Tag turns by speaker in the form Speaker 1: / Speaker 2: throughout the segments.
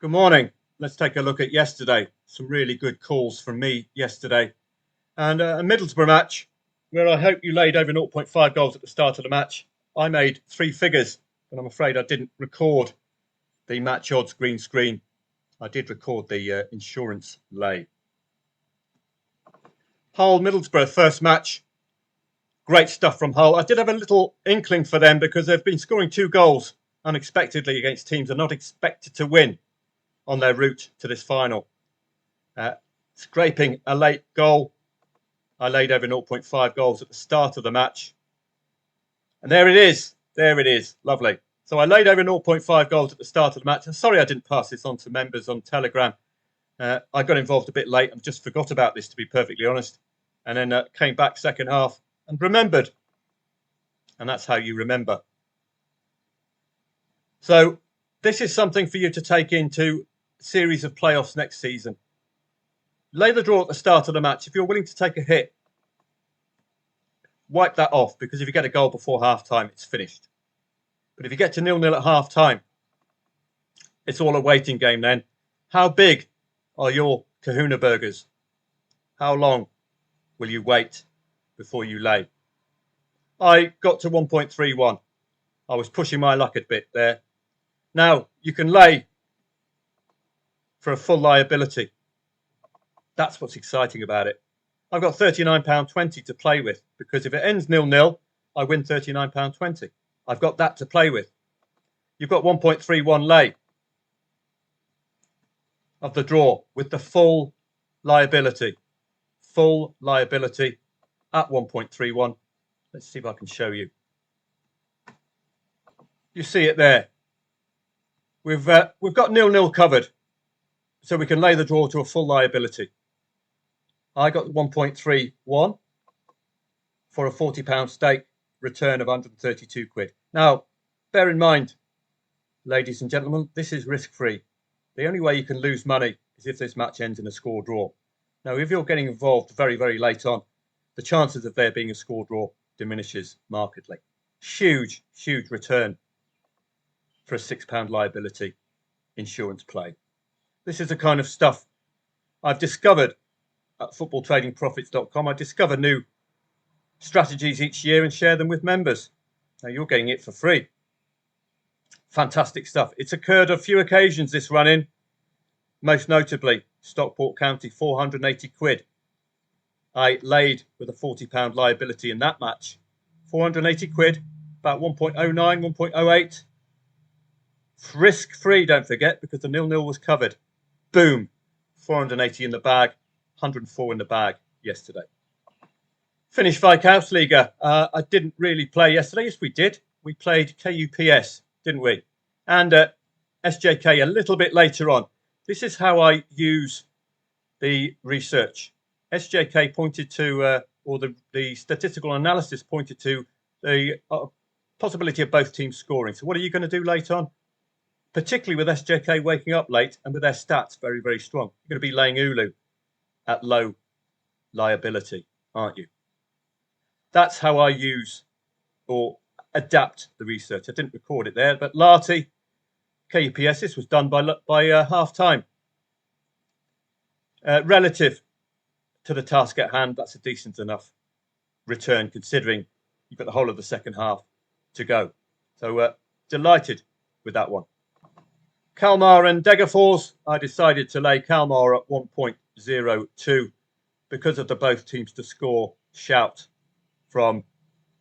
Speaker 1: Good morning. Let's take a look at yesterday. Some really good calls from me yesterday. And a Middlesbrough match where I hope you laid over 0.5 goals at the start of the match. I made three figures, but I'm afraid I didn't record the match odds green screen. I did record the insurance lay. Hull Middlesbrough first match. Great stuff from Hull. I did have a little inkling for them because they've been scoring 2 goals unexpectedly against teams they're not expected to win on their route to this final. Scraping a late goal. I laid over 0.5 goals at the start of the match. And there it is. There it is. Lovely. So I laid over 0.5 goals at the start of the match. I'm sorry I didn't pass this on to members on Telegram. I got involved a bit late and just forgot about this, to be perfectly honest. And then came back second half and remembered. And that's how you remember. So this is something for you to take into series of playoffs next season. Lay the draw at the start of the match. If you're willing to take a hit, wipe that off, because if you get a goal before half-time, it's finished. But if you get to 0-0 at half-time, it's all a waiting game then. How big are your kahuna burgers? How long will you wait before you lay? I got to 1.31. I was pushing my luck a bit there. Now, you can lay for a full liability. That's what's exciting about it. I've got £39.20 to play with, because if it ends 0-0, I win £39.20. I've got that to play with. You've got 1.31 lay of the draw with the full liability. Full liability at 1.31. Let's see if I can show you. You see it there. We've got 0-0 covered, so we can lay the draw to a full liability. I got 1.31 for a £40 stake, return of 132 quid. Now, bear in mind, ladies and gentlemen, this is risk-free. The only way you can lose money is if this match ends in a score draw. Now, if you're getting involved very, very late on, the chances of there being a score draw diminishes markedly. Huge, huge return for a £6 liability insurance play. This is the kind of stuff I've discovered at FootballTradingProfits.com. I discover new strategies each year and share them with members. Now you're getting it for free. Fantastic stuff. It's occurred on a few occasions, this run-in. Most notably, Stockport County, 480 quid. I laid with a £40 liability in that match. 480 quid, about 1.09, 1.08. Risk-free, don't forget, because the 0-0 was covered. Boom. 480 in the bag, 104 in the bag yesterday. Finished Viscountliga. I didn't really play yesterday. Yes, we did. We played KuPS, didn't we? And SJK a little bit later on. This is how I use the research. SJK pointed to, or the statistical analysis pointed to the possibility of both teams scoring. So what are you going to do late on? Particularly with SJK waking up late and with their stats very, very strong. You're going to be laying Ulu at low liability, aren't you? That's how I use or adapt the research. I didn't record it there, but Larty, KuPS, this was done by half-time. Relative to the task at hand, that's a decent enough return considering you've got the whole of the second half to go. So delighted with that one. Kalmar and Degerfors, I decided to lay Kalmar at 1.02 because of the both teams to score shout from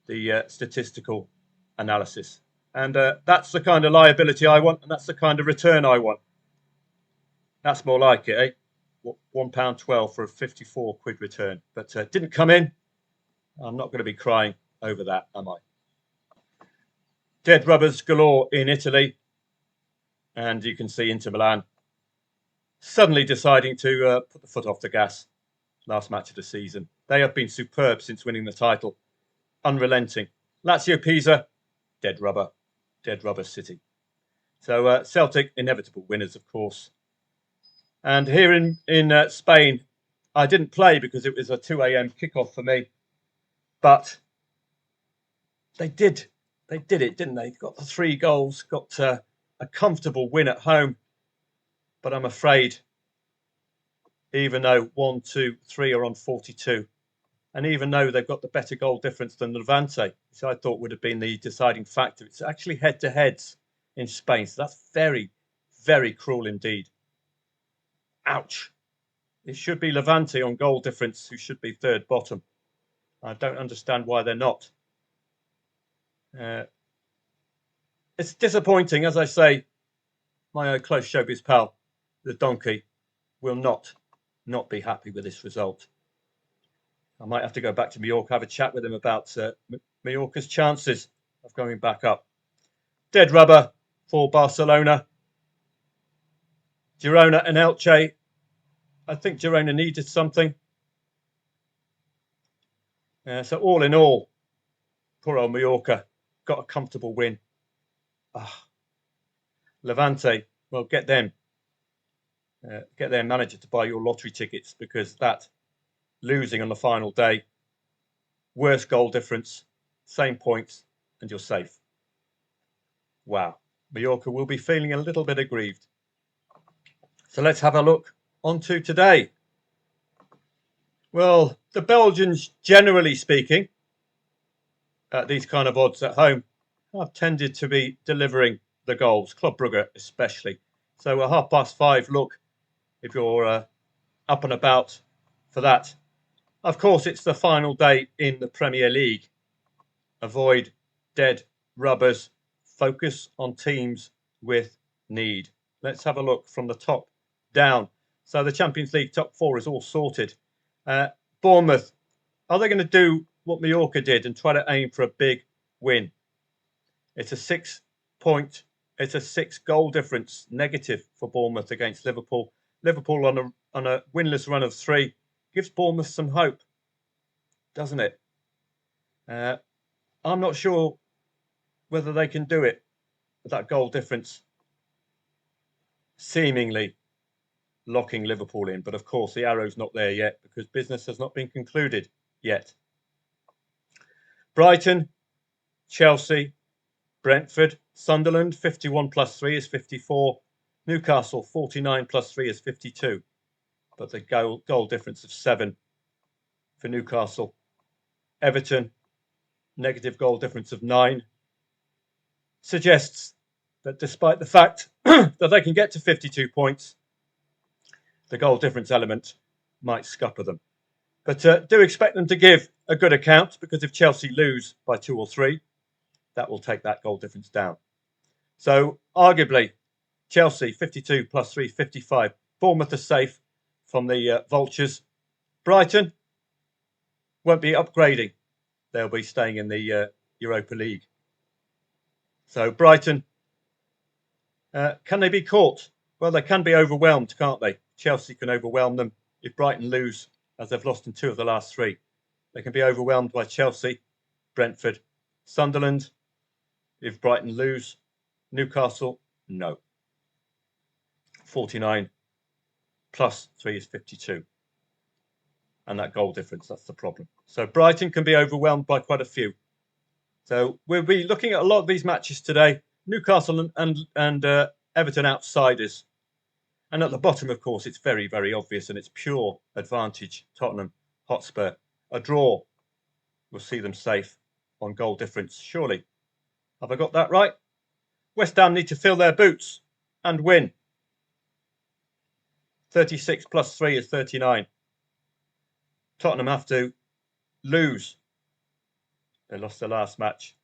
Speaker 1: the statistical analysis. And that's the kind of liability I want, and that's the kind of return I want. That's more like it, eh? £1.12 for a 54 quid return. But didn't come in. I'm not going to be crying over that, am I? Dead rubbers galore in Italy. And you can see Inter Milan suddenly deciding to put the foot off the gas last match of the season. They have been superb since winning the title. Unrelenting. Lazio Pisa, dead rubber city. So Celtic, inevitable winners, of course. And here in Spain, I didn't play because it was a 2 a.m. kickoff for me. But they did it, didn't they? Got the 3 goals, got a comfortable win at home. But I'm afraid, even though 1, 2, 3 are on 42, and even though they've got the better goal difference than Levante, which I thought would have been the deciding factor, it's actually head-to-heads in Spain. So that's very, very cruel indeed. Ouch. It should be Levante on goal difference, who should be third bottom. I don't understand why they're not. It's disappointing, as I say. My close showbiz pal, the donkey, will not be happy with this result. I might have to go back to Mallorca, have a chat with him about Mallorca's chances of going back up. Dead rubber for Barcelona. Girona and Elche. I think Girona needed something. So all in all, poor old Mallorca got a comfortable win. Levante, well, get their manager to buy your lottery tickets, because that losing on the final day, worst goal difference, same points, and you're safe. Wow, Mallorca will be feeling a little bit aggrieved. So let's have a look onto today. Well, the Belgians, generally speaking, at these kind of odds at home, have tended to be delivering the goals, Club Brugge especially. So a 5:30 look, if you're up and about for that. Of course, it's the final day in the Premier League. Avoid dead rubbers. Focus on teams with need. Let's have a look from the top down. So the Champions League top 4 is all sorted. Bournemouth, are they going to do what Mallorca did and try to aim for a big win? It's a 6 goal difference negative for Bournemouth against Liverpool. Liverpool on a winless run of 3 gives Bournemouth some hope, doesn't it? I'm not sure whether they can do it with that goal difference seemingly locking Liverpool in. But of course, the arrow's not there yet, because business has not been concluded yet. Brighton, Chelsea, Brentford, Sunderland, 51 plus 3 is 54. Newcastle, 49 plus 3 is 52. But the goal difference of 7 for Newcastle. Everton, negative goal difference of 9. Suggests that despite the fact that they can get to 52 points, the goal difference element might scupper them. But do expect them to give a good account, because if Chelsea lose by 2 or 3, that will take that goal difference down. So arguably, Chelsea 52 plus 3, 55. Bournemouth are safe from the Vultures. Brighton won't be upgrading. They'll be staying in the Europa League. So Brighton, can they be caught? Well, they can be overwhelmed, can't they? Chelsea can overwhelm them if Brighton lose, as they've lost in 2 of the last 3. They can be overwhelmed by Chelsea, Brentford, Sunderland. If Brighton lose, Newcastle, no. 49 plus 3 is 52. And that goal difference, that's the problem. So Brighton can be overwhelmed by quite a few. So we'll be looking at a lot of these matches today. Newcastle and Everton outsiders. And at the bottom, of course, it's very, very obvious, and it's pure advantage. Tottenham Hotspur. A draw will see them safe on goal difference, surely. Have I got that right? West Ham need to fill their boots and win. 36 plus 3 is 39. Tottenham have to lose. They lost their last match.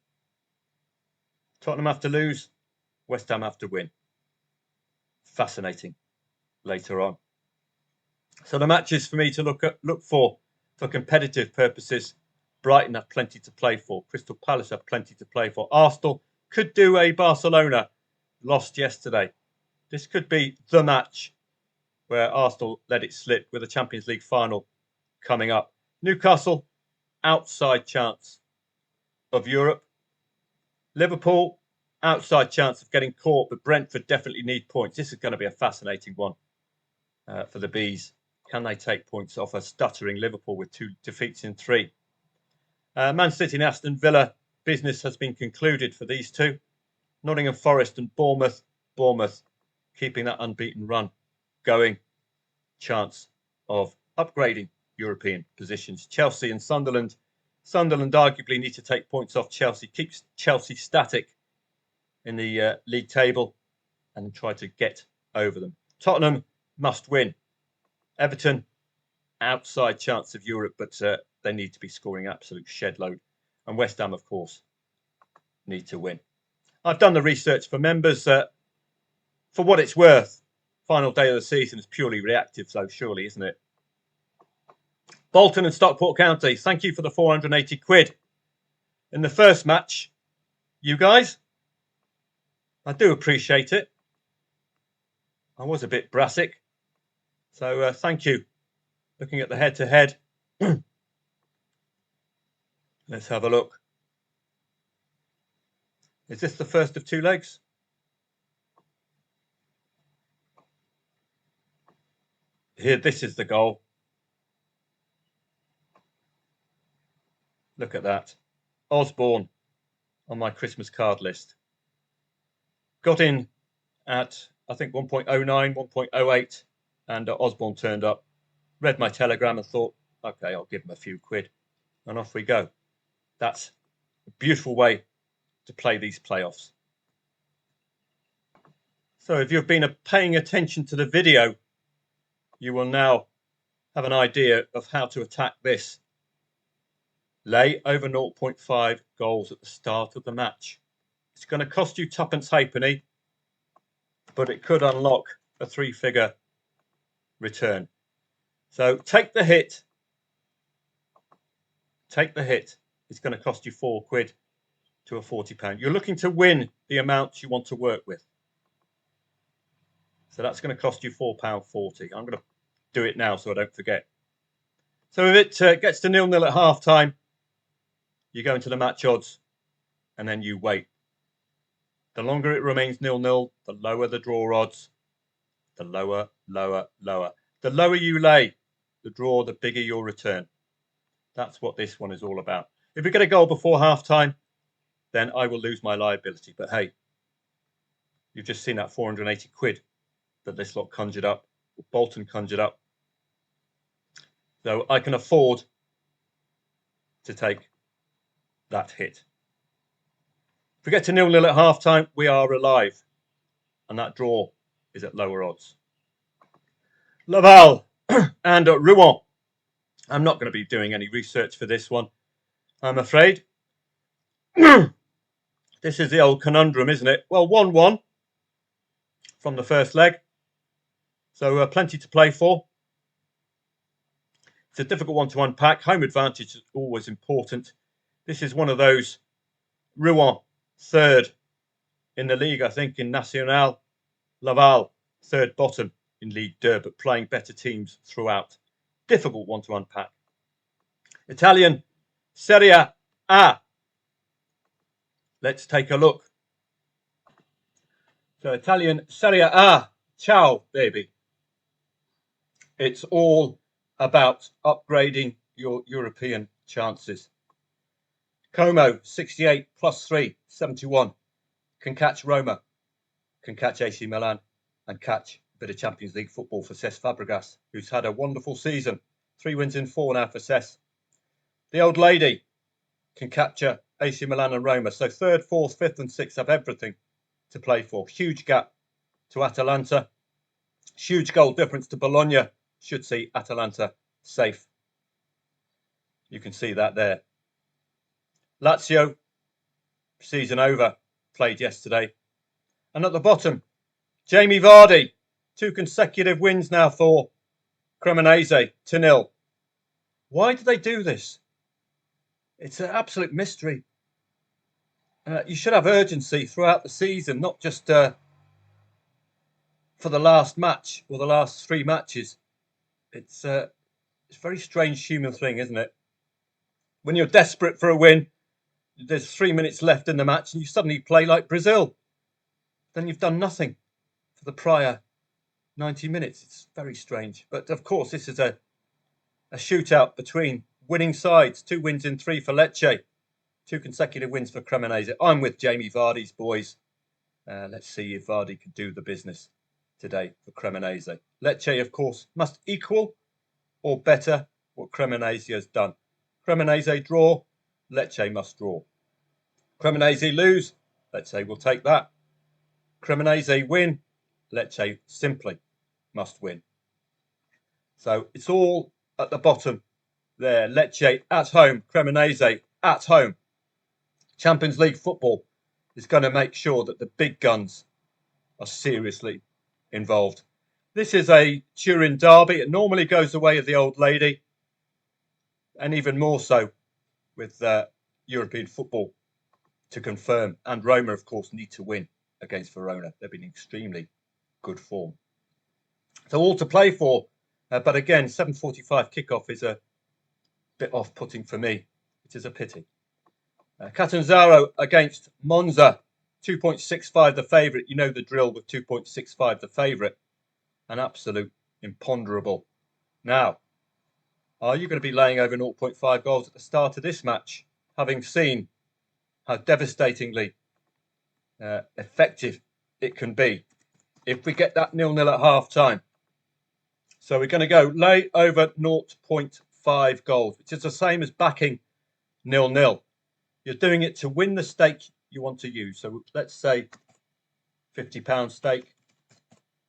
Speaker 1: Tottenham have to lose. West Ham have to win. Fascinating later on. So the matches for me to look for competitive purposes. Brighton have plenty to play for. Crystal Palace have plenty to play for. Arsenal could do a Barcelona, lost yesterday. This could be the match where Arsenal let it slip, with a Champions League final coming up. Newcastle, outside chance of Europe. Liverpool, outside chance of getting caught, but Brentford definitely need points. This is going to be a fascinating one for the Bees. Can they take points off a stuttering Liverpool with 2 defeats in 3? Man City and Aston Villa, business has been concluded for these two. Nottingham Forest and Bournemouth. Bournemouth keeping that unbeaten run going chance of upgrading European positions. Chelsea and Sunderland. Sunderland arguably need to take points off Chelsea, keeps Chelsea static in the league table and try to get over them. Tottenham must win. Everton, outside chance of Europe, but they need to be scoring absolute shed load. And West Ham, of course, need to win. I've done the research for members. For what it's worth, final day of the season is purely reactive, though, surely, isn't it? Bolton and Stockport County, thank you for the 480 quid. In the first match, you guys, I do appreciate it. I was a bit brassic, so thank you. Looking at the head-to-head, let's have a look. Is this the first of two legs? Here, this is the goal. Look at that. Osborne on my Christmas card list. Got in at, I think, 1.09, 1.08, and Osborne turned up. Read my telegram and thought, okay, I'll give him a few quid. And off we go. That's a beautiful way to play these playoffs. So if you've been paying attention to the video, you will now have an idea of how to attack this. Lay over 0.5 goals at the start of the match. It's going to cost you tuppence halfpenny, but it could unlock a three-figure return. So take the hit. Take the hit. It's going to cost you £4 to a £40. You're looking to win the amount you want to work with. So that's going to cost you £4.40. I'm going to do it now so I don't forget. So if it gets to 0-0 at half time, you go into the match odds and then you wait. The longer it remains 0-0, the lower the draw odds, the lower. The lower you lay the draw, the bigger your return. That's what this one is all about. If we get a goal before half time, then I will lose my liability. But hey, you've just seen that 480 quid that this lot conjured up, Bolton conjured up. So I can afford to take that hit. If we get to 0-0 at half time, we are alive. And that draw is at lower odds. Laval and Rouen. I'm not going to be doing any research for this one, I'm afraid. This is the old conundrum, isn't it? Well, 1-1 from the first leg. So plenty to play for. It's a difficult one to unpack. Home advantage is always important. This is one of those. Rouen, third in the league, I think, in National. Laval, third bottom in League 2, but playing better teams throughout. Difficult one to unpack. Italian SerieA. Let's take a look. So Italian SerieA. Ciao, baby. It's all about upgrading your European chances. Como, 68 plus 3, 71. Can catch Roma, can catch AC Milan, and catch a bit of Champions League football for Cesc Fabregas, who's had a wonderful season. 3 wins in 4 now for Cesc. The old lady can capture AC Milan and Roma. So 3rd, 4th, 5th and 6th have everything to play for. Huge gap to Atalanta. Huge goal difference to Bologna. Should see Atalanta safe. You can see that there. Lazio, season over, played yesterday. And at the bottom, Jamie Vardy, 2 consecutive wins now for Cremonese, 2-0. Why do they do this? It's an absolute mystery. You should have urgency throughout the season, not just for the last match or the last 3 matches. It's a very strange human thing, isn't it? When you're desperate for a win, there's 3 minutes left in the match and you suddenly play like Brazil. Then you've done nothing for the prior 90 minutes. It's very strange. But of course, this is a shootout between winning sides. 2 wins in 3 for Lecce. 2 consecutive wins for Cremonese. I'm with Jamie Vardy's boys. Let's see if Vardy can do the business. today for Cremonese. Lecce, of course, must equal or better what Cremonese has done. Cremonese draw, Lecce must draw. Cremonese lose, Lecce will take that. Cremonese win, Lecce simply must win. So it's all at the bottom there. Lecce at home, Cremonese at home. Champions League football is going to make sure that the big guns are seriously involved. This is a Turin derby. It normally goes the way of the old lady, and even more so with European football to confirm. And Roma, of course, need to win against Verona. They've been in extremely good form. So all to play for. But again, 7:45 kickoff is a bit off-putting for me. It is a pity. Catanzaro against Monza. 2.65 the favourite. You know the drill with 2.65 the favourite. An absolute imponderable. Now, are you going to be laying over 0.5 goals at the start of this match, having seen how devastatingly effective it can be if we get that 0-0 at half-time? So we're going to go lay over 0.5 goals, which is the same as backing 0-0. You're doing it to win the stake you want to use. So let's say £50 stake.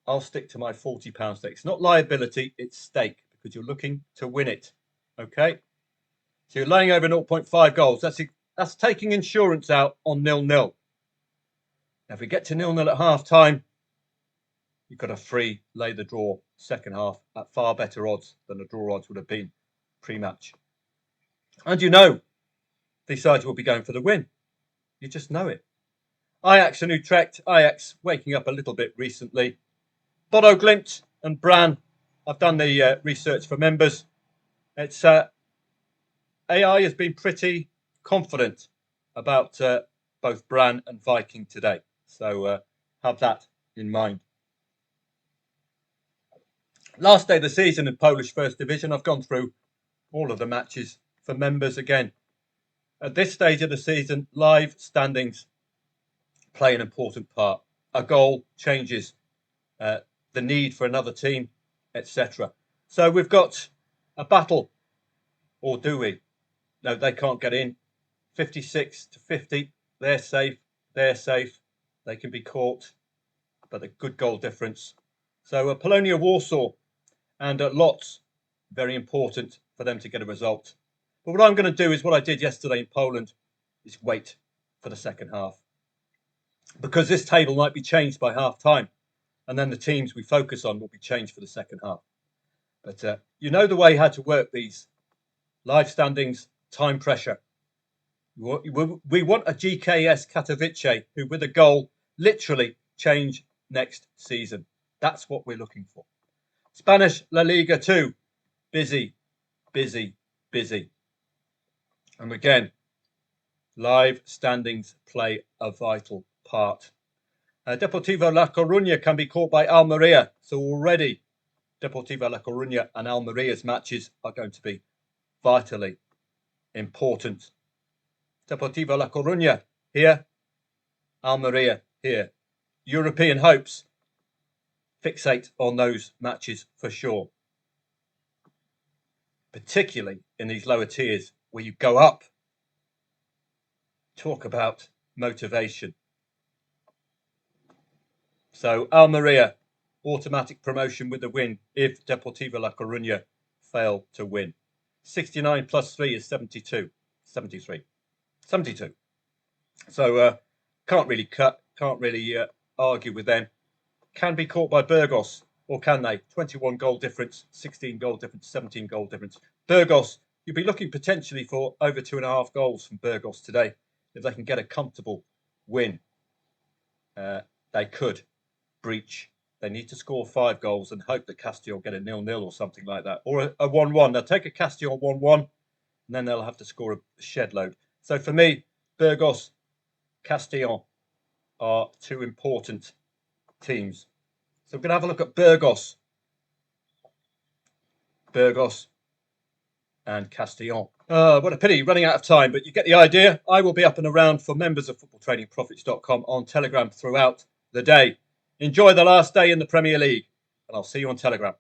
Speaker 1: I'll stick to my £40 stake. It's not liability, it's stake, because you're looking to win it. Okay? So you're laying over 0.5 goals. That's taking insurance out on 0-0. Now, if we get to 0-0 at half-time, you've got a free lay the draw second half at far better odds than the draw odds would have been pre-match. And you know these sides will be going for the win. You just know it. Ajax and Utrecht. Ajax waking up a little bit recently. Bodo Glimt and Brann. I've done the research for members. It's AI has been pretty confident about both Brann and Viking today. So have that in mind. Last day of the season in Polish First Division. I've gone through all of the matches for members again. At this stage of the season, live standings play an important part. A goal changes the need for another team, etc. So we've got a battle, or do we? No, they can't get in. 56 to 50. They're safe. They're safe. They can be caught, but a good goal difference. So Polonia Warsaw and Lotz, very important for them to get a result. But what I'm going to do is what I did yesterday in Poland, is wait for the second half. Because this table might be changed by half time. And then the teams we focus on will be changed for the second half. But you know the way how to work these live standings, time pressure. We want a GKS Katowice who, with a goal, literally change next season. That's what we're looking for. Spanish La Liga 2. Busy, busy, busy. And again, live standings play a vital part. Deportivo La Coruña can be caught by Almeria. So already Deportivo La Coruña and Almeria's matches are going to be vitally important. Deportivo La Coruña here, Almeria here. European hopes, fixate on those matches for sure. Particularly in these lower tiers where you go up. Talk about motivation. So Almeria, automatic promotion with the win if Deportivo La Coruña fail to win. 69 plus 3 is 72. 73. 72. So can't really argue with them. Can be caught by Burgos, or can they? 21 goal difference, 16 goal difference, 17 goal difference. Burgos, you'd be looking potentially for over 2.5 goals from Burgos today. If they can get a comfortable win, they could breach. They need to score 5 goals and hope that Castillon get a 0-0 or something like that, or a 1-1. They'll take a Castillon 1-1, and then they'll have to score a shed load. So for me, Burgos, Castillon are two important teams. So we're going to have a look at Burgos. Burgos and Castillon. What a pity, running out of time, but you get the idea. I will be up and around for members of FootballTradingProfits.com on Telegram throughout the day. Enjoy the last day in the Premier League, and I'll see you on Telegram.